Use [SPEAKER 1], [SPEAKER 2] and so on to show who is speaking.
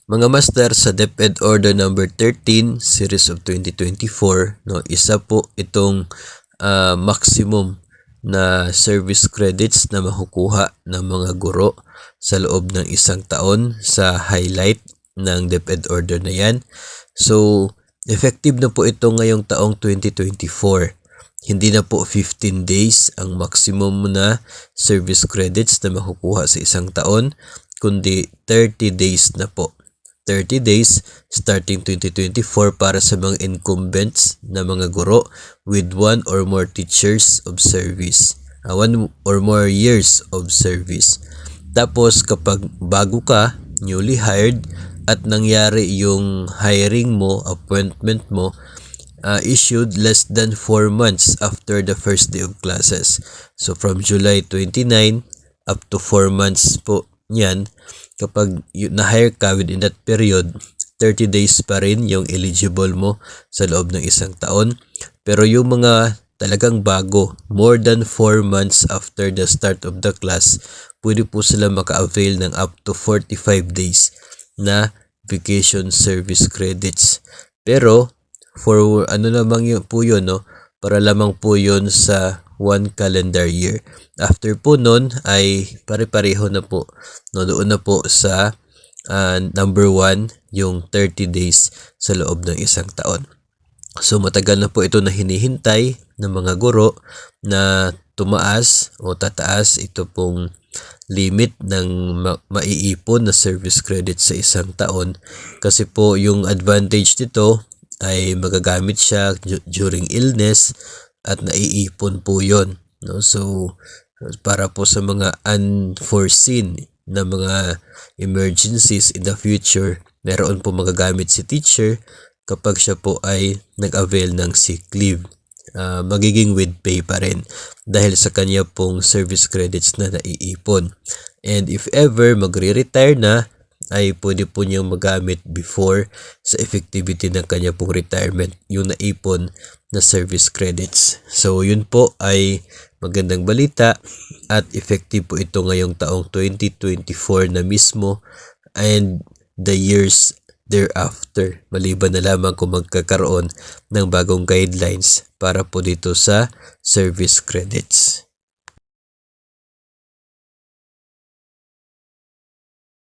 [SPEAKER 1] Mga master, sa DepEd Order number 13 series of 2024, no, isa po itong maximum na service credits na makukuha ng mga guro sa loob ng isang taon sa highlight ng DepEd Order na yan. So, effective na po ito ngayong taong 2024. Hindi na po 15 days ang maximum na service credits na makukuha sa isang taon, kundi 30 days na po. 30 days starting 2024 para sa mga incumbents na mga guro with 1 or more teachers of service. 1 or more years of service. Tapos kapag bago ka, newly hired, at nangyari yung hiring mo, appointment mo, issued less than 4 months after the first day of classes. So from July 29 up to 4 months po yan. Kapag na-hire ka within that period, 30 days pa rin yung eligible mo sa loob ng isang taon. Pero yung mga talagang bago, more than 4 months after the start of the class, pwede po sila maka-avail ng up to 45 days na vacation service credits. Pero for ano namang yun po yun, no? Para lamang po yun sa 1 calendar year. After po nun ay pare-pareho na po. No, doon na po sa number 1 yung 30 days sa loob ng isang taon. So matagal na po ito na hinihintay ng mga guro na tumaas o tataas ito pong limit ng maiipon na service credit sa isang taon, kasi po yung advantage nito ay magagamit siya during illness at naiipon po yon, no? So para po sa mga unforeseen na mga emergencies in the future, meron po magagamit si teacher kapag siya po ay nag-avail ng sick leave. Magiging with pay pa rin dahil sa kanya pong service credits na naiipon. And if ever magre-retire na, ay pwede po niyang magamit before sa effectivity ng kanya pong retirement yung naipon na service credits. So yun po ay magandang balita at effective po ito ngayong taong 2024 na mismo and the years thereafter, maliban na lamang kung magkakaroon ng bagong guidelines para po dito sa service credits.